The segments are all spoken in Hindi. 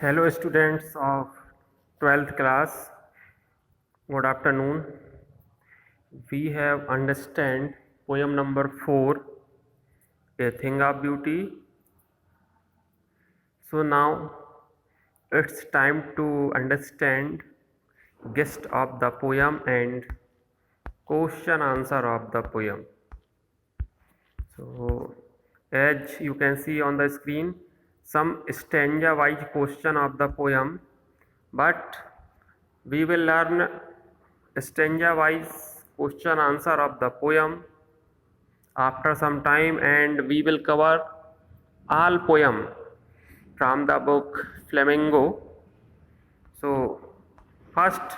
Hello students of 12th class, good afternoon. We have understand poem number 4, A Thing of Beauty. So now it's time to understand gist of the poem and question answer of the poem. So as you can see on the screen, some stanza wise question of the poem, but we will learn stanza wise question answer of the poem after some time, and we will cover all poem from the book Flamingo. So first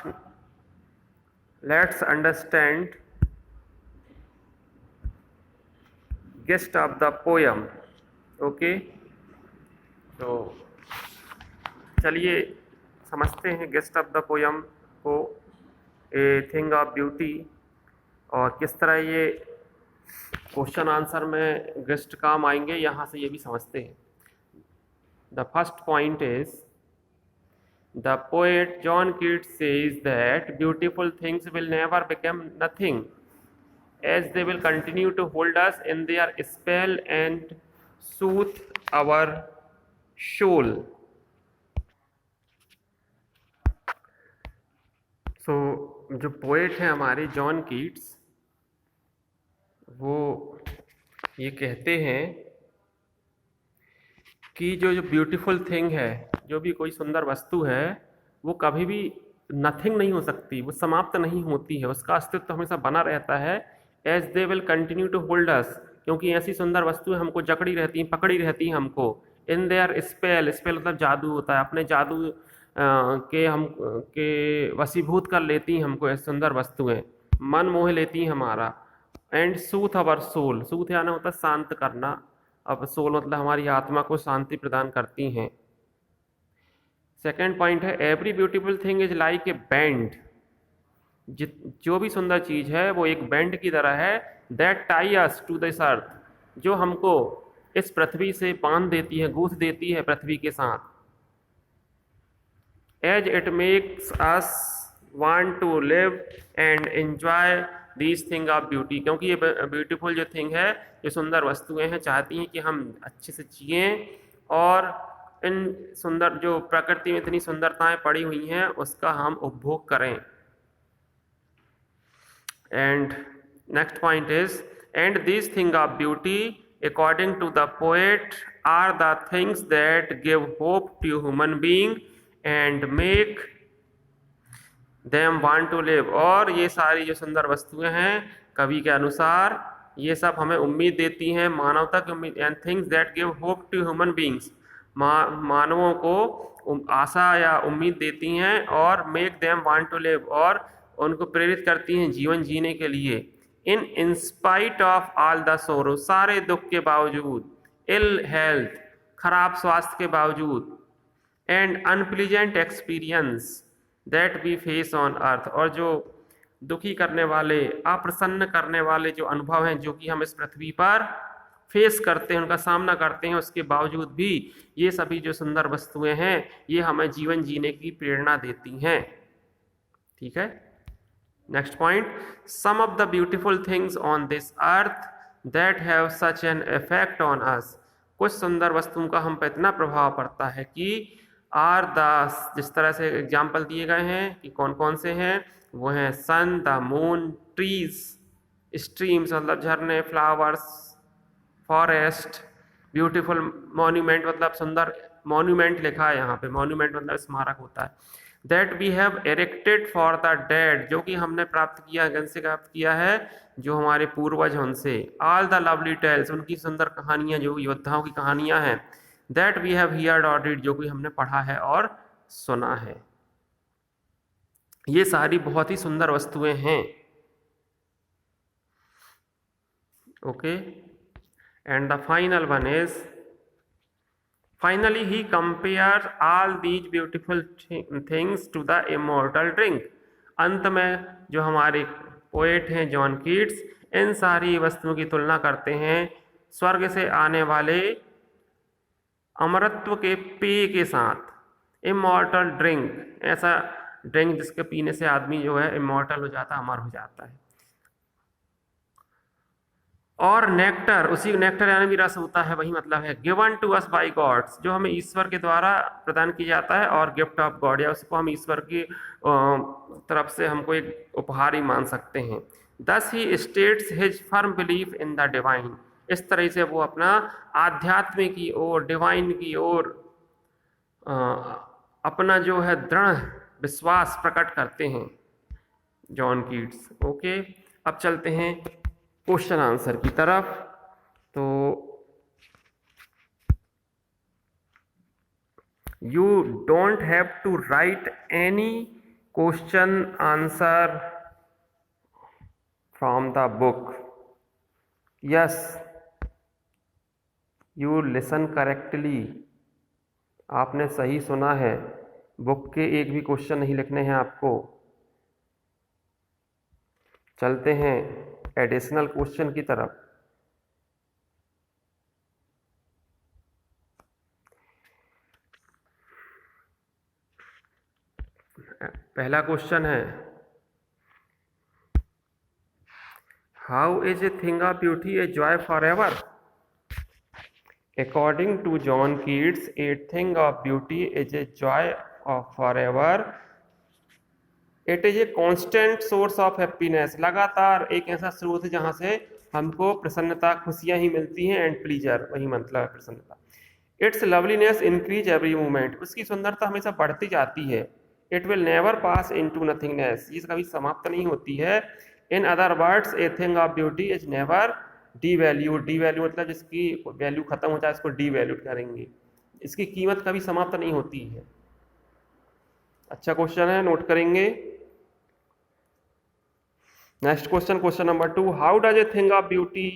let's understand gist of the poem. Okay, तो चलिए समझते हैं गेस्ट ऑफ द पोयम को, ए थिंग ऑफ ब्यूटी, और किस तरह ये क्वेश्चन आंसर में गेस्ट काम आएंगे, यहाँ से ये भी समझते हैं. The first point is the poet John Keats says that beautiful things will never become nothing as they will continue to hold us in their spell and soothe our soul. So जो पोएट है हमारे जॉन कीट्स, वो ये कहते हैं कि जो ब्यूटीफुल थिंग है, जो भी कोई सुंदर वस्तु है, वो कभी भी नथिंग नहीं हो सकती, वो समाप्त नहीं होती है, उसका अस्तित्व हमेशा बना रहता है. As they will continue to hold us, क्योंकि ऐसी सुंदर वस्तुएं हमको जकड़ी रहती हैं, पकड़ी रहती हैं हमको. इन देयर स्पेल, स्पेल मतलब जादू होता है, अपने जादू के वशीभूत कर लेती हैं हमको ऐसी सुंदर वस्तुएं, मन मोह लेती हैं हमारा. And soothe our soul, soothe यानी होता है शांत करना, अब सोल मतलब हमारी आत्मा को शांति प्रदान करती हैं. सेकेंड पॉइंट है every beautiful thing is like A band, जो भी सुंदर चीज है वो एक बैंड की तरह है. That tie us to this earth, जो हमको इस पृथ्वी से बांध देती है, गूंथ देती है पृथ्वी के साथ. As it makes us want to live and enjoy these thing of beauty, क्योंकि ये ब्यूटीफुल जो थिंग है, जो सुंदर वस्तुएं हैं, चाहती हैं कि हम अच्छे से जिएं और इन सुंदर जो प्रकृति में इतनी सुंदरताएं पड़ी हुई हैं उसका हम उपभोग करें. And next point is, and these things of beauty according to the poet are the things that give hope to human being and make them want to live. और ये सारी जो सुंदर वस्तुएं हैं कवि के अनुसार, ये सब हमें उम्मीद देती हैं, मानवता की उम्मीद. and things that give hope to human beings, मानवों को आशा या उम्मीद देती हैं, और make them want to live, और उनको प्रेरित करती हैं जीवन जीने के लिए. In spite of all the सोरो, सारे दुख के बावजूद, इल हेल्थ, खराब स्वास्थ्य के बावजूद, and unpleasant experience that we face on earth, और जो दुखी करने वाले, अप्रसन्न करने वाले जो अनुभव हैं जो कि हम इस पृथ्वी पर फेस करते हैं, उनका सामना करते हैं, उसके बावजूद भी ये सभी जो सुंदर वस्तुएं हैं ये हमें जीवन जीने की प्रेरणा देती हैं. ठीक है. Next point, some of the beautiful things on this earth that have such an effect on us, कुछ सुंदर वस्तुओं का हम पर इतना प्रभाव पड़ता है कि आर द, जिस तरह से एग्जाम्पल दिए गए हैं कि कौन कौन से हैं, वो हैं सन, द मून, ट्रीज, स्ट्रीम्स मतलब झरने, फ्लावर्स, फॉरेस्ट, ब्यूटीफुल मॉन्यूमेंट मतलब सुंदर, मॉन्यूमेंट लिखा है यहाँ पे, मॉन्यूमेंट मतलब स्मारक होता है. That we have erected for the dead, जो कि हमने प्राप्त किया, किनसे प्राप्त किया है, जो हमारे पूर्वज हैं उनसे. ऑल द लवली टेल्स, उनकी सुंदर कहानियां, जो योद्धाओं की कहानियां हैं. दैट वी हैव हियर्ड और रीड, जो कि हमने पढ़ा है और सुना है. ये सारी बहुत ही सुंदर वस्तुएं हैं. Okay. And the final one is, Finally, he compares all these beautiful things to the immortal drink. अंत में जो हमारे पोएट हैं जॉन कीट्स, इन सारी वस्तुओं की तुलना करते हैं स्वर्ग से आने वाले अमरत्व के पेय के साथ. इमॉर्टल ड्रिंक, ऐसा ड्रिंक जिसके पीने से आदमी जो है इमॉर्टल हो जाता है, अमर हो जाता है। और नेक्टर, उसी नेक्टर यानी भी रस होता है, वही मतलब है। Given to us by gods, जो हमें ईश्वर के द्वारा प्रदान किया जाता है, और गिफ्ट ऑफ गॉड, या उसको हम ईश्वर की तरफ से हमको एक उपहार ही मान सकते हैं। Thus he states his firm belief in the divine, इस तरह से वो अपना आध्यात्म की ओर, डिवाइन की ओर अपना जो है दृढ़ विश्वास प्रकट करते हैं जॉन कीट्स। ओके, अब चलते हैं क्वेश्चन आंसर की तरफ। तो you don't have to write any question answer from the book. Yes, you listen correctly, आपने सही सुना है, बुक के एक भी क्वेश्चन नहीं लिखने हैं आपको। चलते हैं एडिशनल क्वेश्चन की तरफ। पहला क्वेश्चन है, how is a thing of beauty a joy for ever? According to John Keats, a thing of beauty is a joy of for ever. It is a constant source of happiness, लगातार एक ऐसा स्रोत है जहां से हमको प्रसन्नता, खुशियां ही मिलती हैं, एंड प्लीजर, वही मतलब है प्रसन्नता। Its loveliness increase every moment, उसकी सुंदरता हमेशा बढ़ती जाती है। It will never pass into nothingness, ये कभी समाप्त नहीं होती है। In other words, a thing of beauty is never devalued, devalue मतलब जिसकी वैल्यू खत्म हो जाए उसको डीवैल्यूड करेंगे, इसकी कीमत कभी समाप्त नहीं होती है। अच्छा क्वेश्चन है, नोट करेंगे। Next question, question number 2, how does a thing of beauty,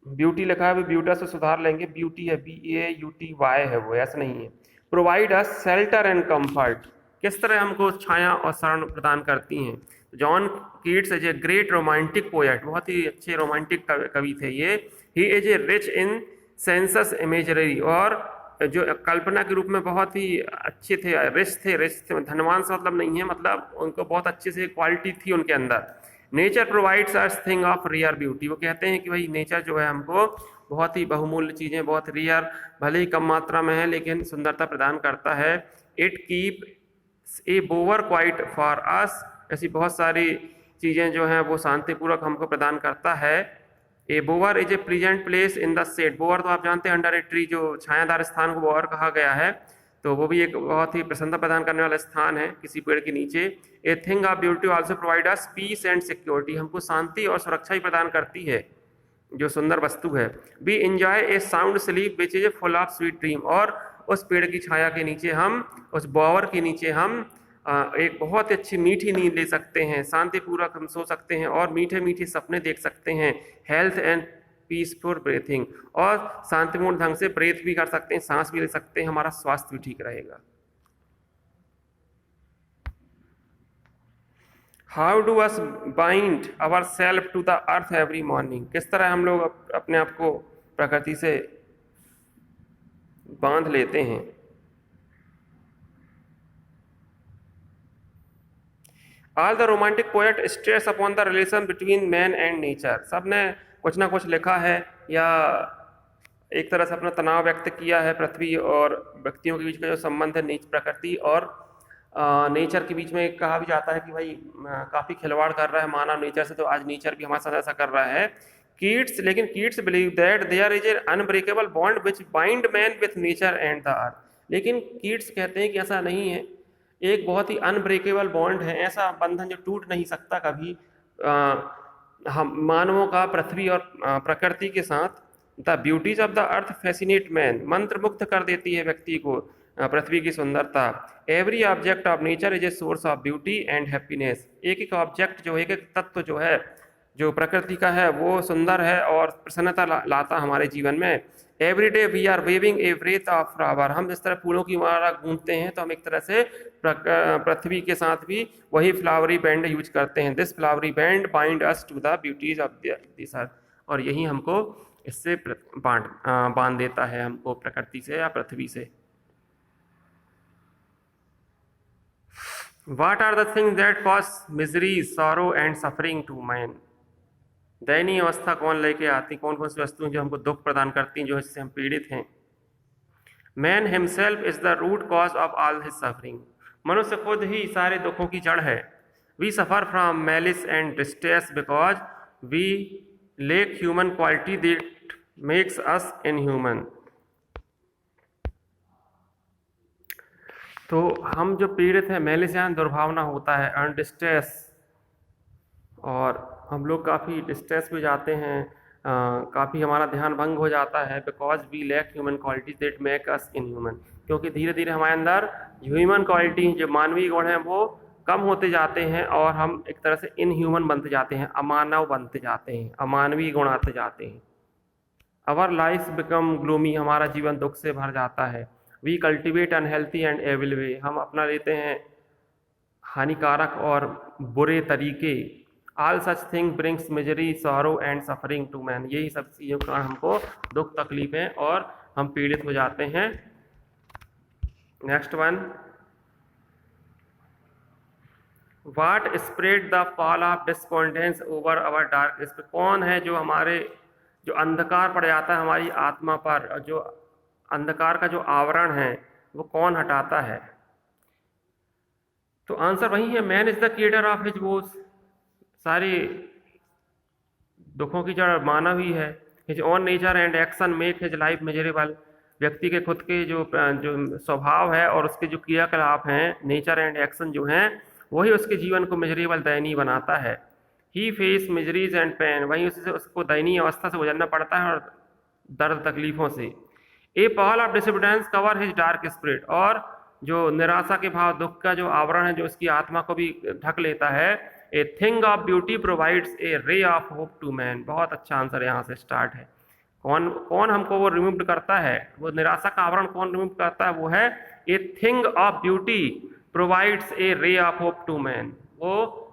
beauty लिखा है, ब्यूटा से सुधार लेंगे, ब्यूटी है BAUTY है, वो ऐसा नहीं है। Provide us shelter and comfort, किस तरह हमको छाया और शरण प्रदान करती हैं। John Keats is a great romantic poet, बहुत ही अच्छे रोमांटिक कवि थे ये। He is a rich in census imagery, और जो कल्पना के रूप में बहुत ही अच्छे थे, रिच थे, धनवान से मतलब नहीं है, मतलब उनको बहुत अच्छे से क्वालिटी थी उनके अंदर। Nature provides us thing of rear beauty, वो कहते हैं कि भाई नेचर जो है हमको बहुत ही बहुमूल्य चीज़ें, बहुत रियर, भले ही कम मात्रा में है लेकिन सुंदरता प्रदान करता है। It keep a बोवर quiet for us, ऐसी बहुत सारी चीज़ें जो हैं वो शांतिपूर्वक हमको प्रदान करता है। A bower is a pleasant place in the shade, bower तो आप जानते हैं अंडर ए ट्री, जो छायादार स्थान को बोवर कहा गया है, तो वो भी एक बहुत ही प्रसन्नता प्रदान करने वाला स्थान है किसी पेड़ के नीचे। ए thing of beauty also provide us piece and security, हमको शांति और सुरक्षा ही प्रदान करती है जो सुंदर वस्तु है। We enjoy a sound sleep which is a full of sweet dream, और उस पेड़ की छाया के नीचे हम, उस बोवर के नीचे हम एक बहुत अच्छी मीठी नींद ले सकते हैं, शांतिपूर्वक हम सो सकते हैं और मीठे मीठे सपने देख सकते हैं। हेल्थ एंड पीसफुल ब्रीथिंग, और शांतिपूर्ण ढंग से ब्रेथ भी कर सकते हैं, सांस भी ले सकते हैं, हमारा स्वास्थ्य भी ठीक रहेगा। How do us bind our self to the earth every morning, किस तरह हम लोग अपने आप को प्रकृति से बांध लेते हैं। All the romantic poet stress upon the relation between man and nature, सब ने कुछ ना कुछ लिखा है या एक तरह से अपना तनाव व्यक्त किया है पृथ्वी और व्यक्तियों के बीच का जो संबंध है, प्रकृति और नेचर के बीच में। कहा भी जाता है कि भाई काफ़ी खिलवाड़ कर रहा है मानव नेचर से, तो आज नेचर भी हमारे साथ ऐसा कर रहा है। लेकिन Keats believe that there is a unbreakable bond which bind man with nature and the earth, लेकिन कीट्स कहते हैं कि ऐसा नहीं है, एक बहुत ही अनब्रेकेबल बॉन्ड है, ऐसा बंधन जो टूट नहीं सकता कभी हम मानवों का पृथ्वी और प्रकृति के साथ। The beauties of the earth fascinate man, मंत्रमुग्ध कर देती है व्यक्ति को पृथ्वी की सुंदरता। Every object of nature is a source of beauty and happiness, एक एक ऑब्जेक्ट जो एक एक तत्व जो है जो प्रकृति का है वो सुंदर है और प्रसन्नता लाता हमारे जीवन में। Every day we are weaving a breath of flower, हम जिस तरह फूलों की माला गूंथते हैं तो हम एक तरह से पृथ्वी के साथ भी वही फ्लावरी बैंड यूज करते हैं। This flowery band bind us to the beauties of this earth, और यही हमको इससे बांध देता है हमको प्रकृति से या पृथ्वी से। What are the things that cause misery, sorrow and suffering to man? दयनीय अवस्था कौन लेके आती, कौन कौन सी वस्तुएं जो हमको दुख प्रदान करती हैं, जो इससे हम पीड़ित हैं? Man himself is the root cause of all his suffering. मनुष्य खुद ही सारे दुखों की जड़ है। We suffer from malice and distress because we lack human quality that makes us inhuman. तो हम जो पीड़ित हैं, मैलिस यानी दुर्भावना होता है, एंड डिस्ट्रेस, और हम लोग काफ़ी डिस्ट्रेस में जाते हैं, काफ़ी हमारा ध्यान भंग हो जाता है, because we lack human qualities that make us inhuman. क्योंकि धीरे धीरे हमारे अंदर जो ह्यूमन क्वालिटी, जो मानवीय गुण हैं, वो कम होते जाते हैं और हम एक तरह से इनह्यूमन बनते जाते हैं, अमानव बनते जाते हैं, अमानवीय गुण आते जाते हैं। आवर लाइफ बिकम ग्लूमी, हमारा जीवन दुख से भर जाता है। We cultivate unhealthy and evil way, हम अपना लेते हैं हानिकारक और बुरे तरीके। All such thing brings misery, sorrow and suffering to man, यही सब चीज़ों का हमको दुख तकलीफें और हम पीड़ित हो जाते हैं। Next one, what spread the fall of discontents over our dark spirit, कौन है जो हमारे जो अंधकार पड़ जाता है हमारी आत्मा पर, जो अंधकार का जो आवरण है वो कौन हटाता है? तो आंसर वही है, man is the creator of his woes. सारी दुखों की जड़ मानव ही है। His own nature and action make his life measurable, व्यक्ति के खुद के जो स्वभाव है और उसके जो क्रियाकलाप हैं, नेचर एंड एक्शन जो हैं, वही उसके जीवन को मेजरेबल, दयनीय बनाता है। ही फेस मिजरीज एंड पेन, वहीं उसको दयनीय अवस्था से गुजरना पड़ता है और दर्द तकलीफों से। A pall of disappointment cover his dark spirit, और जो निराशा के भाव, दुख का जो आवरण है जो उसकी आत्मा को भी ढक लेता है। ए thing of beauty provides a ray of hope to man, बहुत अच्छा आंसर यहाँ से स्टार्ट है। कौन कौन हमको वो रिमूव करता है, वो निराशा का आवरण कौन रिमूव करता है? वो है ए thing of beauty provides a ray of hope to man, वो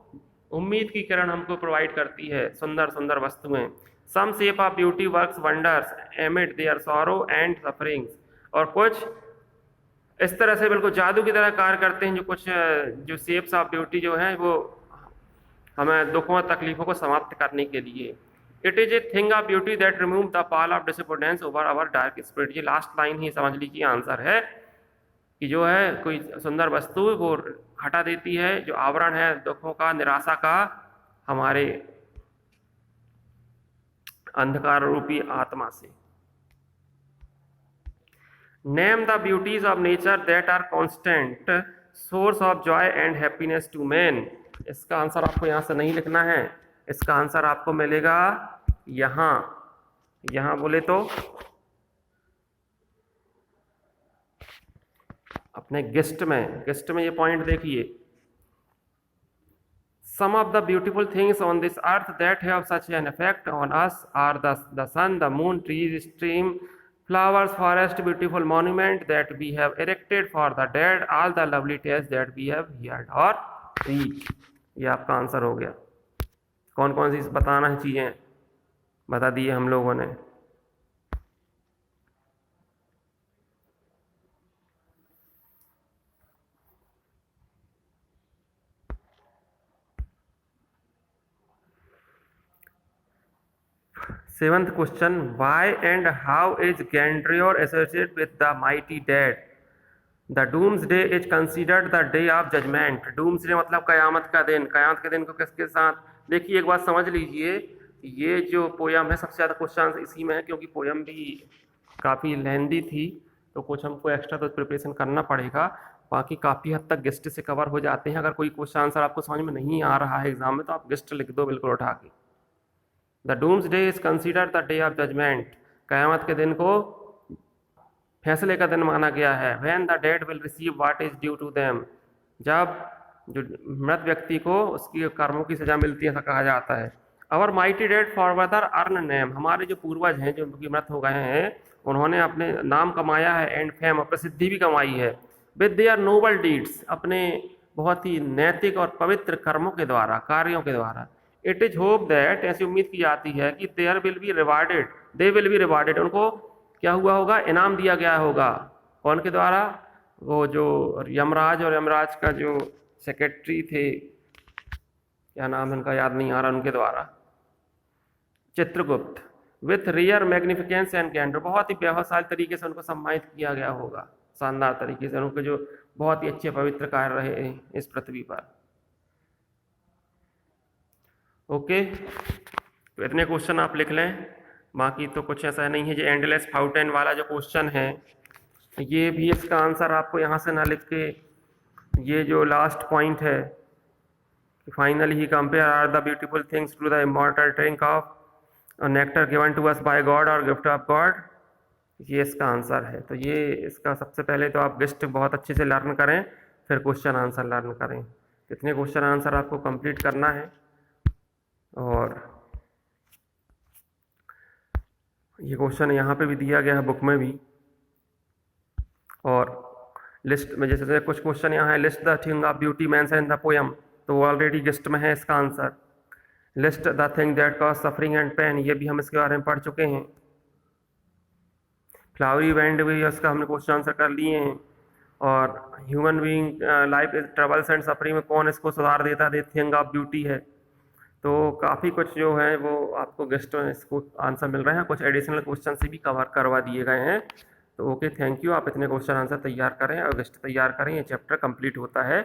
उम्मीद की किरण हमको प्रोवाइड करती है, सुंदर सुंदर वस्तुएं। Some shape of beauty works wonders amid their sorrow and sufferings, और कुछ इस तरह से बिल्कुल जादू की तरह कार्य करते हैं, जो कुछ जो शेप्स ऑफ ब्यूटी जो है वो हमें दुखों और तकलीफों को समाप्त करने के लिए। It is a thing of beauty that remove the pall of disappointment over our dark spirit. ये लास्ट लाइन ही समझ लीजिए आंसर है कि जो है कोई सुंदर वस्तु वो हटा देती है जो आवरण है दुखों का, निराशा का, हमारे अंधकार रूपी आत्मा से। Name the beauties of nature that are constant source of joy and happiness to man. इसका आंसर आपको यहाँ से नहीं लिखना है, इसका आंसर आपको मिलेगा यहाँ बोले तो अपने गेस्ट में ये पॉइंट देखिए। Some of the beautiful things on this earth that have such an effect on us are the sun, the moon, trees, stream, flowers, forest, beautiful monument that we have erected for the dead, all the lovely tales that we have heard or read। ये आपका आंसर हो गया। कौन कौन सी बताना है चीज़ें बता दिए हम लोगों ने। Seventh question, why and how is grandeur associated with the mighty dead? The doomsday is considered the day of judgement. Doomsday मतलब कयामत का दिन। कयामत के दिन को किसके साथ? देखिए एक बात समझ लीजिए, ये जो पोयम है सबसे ज़्यादा क्वेश्चन इसी में है, क्योंकि पोयम भी काफ़ी लेंदी थी, तो कुछ हमको एक्स्ट्रा तो प्रिपरेशन करना पड़ेगा। बाकी काफ़ी हद तक गेस्ट से कवर हो जाते हैं। अगर कोई क्वेश्चन आंसर आपको समझ में नहीं आ रहा है एग्जाम में, तो आप गेस्ट लिख दो बिल्कुल उठा के। The doomsday is considered the day of judgement. कयामत के दिन को फैसले का दिन माना गया है। When the dead will receive what is due to them, जब जो मृत व्यक्ति को उसकी कर्मों की सजा मिलती है ऐसा कहा जाता है। अवर माइटी डेड फॉरवर्दर अर्न नेम, हमारे जो पूर्वज हैं जो मृत हो गए हैं उन्होंने अपने नाम कमाया है एंड फेम, प्रसिद्धि भी कमाई है। विद देयर नोबल डीड्स, अपने बहुत ही नैतिक और पवित्र कर्मों के द्वारा, कार्यों के द्वारा। इट इज होप दैट, ऐसी उम्मीद की जाती है कि there will be rewarded, they will be rewarded, उनको क्या हुआ होगा? इनाम दिया गया होगा। कौन के द्वारा? वो जो यमराज और यमराज का जो सेक्रेटरी थे, क्या नाम इनका याद नहीं आ रहा, उनके द्वारा, चित्रगुप्त, विथ रियर मैग्निफिकेंस एंड कैंडर, बहुत ही प्रभावशाली तरीके से उनको सम्मानित किया गया होगा, शानदार तरीके से, उनके जो बहुत ही अच्छे पवित्र कार्य रहे इस पृथ्वी पर। ओके, तो इतने क्वेश्चन आप लिख लें, बाकी तो कुछ ऐसा नहीं है। जो एंडलेस फाउंटेन वाला जो क्वेश्चन है, ये भी इसका आंसर आपको यहाँ से ना लिख के, ये जो लास्ट पॉइंट है, फाइनली ही compare are the beautiful things to the immortal drink of nectar given to us by God और गिफ्ट ऑफ गॉड, ये इसका आंसर है। तो ये इसका सबसे पहले तो आप लिस्ट बहुत अच्छे से लर्न करें, फिर क्वेश्चन आंसर लर्न करें। कितने क्वेश्चन आंसर आपको कंप्लीट करना है, और ये क्वेश्चन यहाँ पे भी दिया गया है बुक में भी, और लिस्ट में जैसे कुछ क्वेश्चन यहाँ है, list the thing of beauty mention in the poem, तो ऑलरेडी लिस्ट में है इसका answer. List the thing that cause suffering and pain, ये भी हम इसके बारे में पढ़ चुके हैं। फ्लावरी बैंड भी उसका हमने क्वेश्चन आंसर कर लिए हैं। और human being life is troubles and suffering में कौन इसको सुधार देता, द थिंग ऑफ ब्यूटी है। तो काफ़ी कुछ जो है वो आपको गेस्ट में इसको आंसर मिल रहे हैं, कुछ एडिशनल क्वेश्चन से भी कवर करवा दिए गए हैं। तो ओके, थैंक यू। आप इतने क्वेश्चन आंसर तैयार करें और गेस्ट तैयार करें, ये चैप्टर कंप्लीट होता है।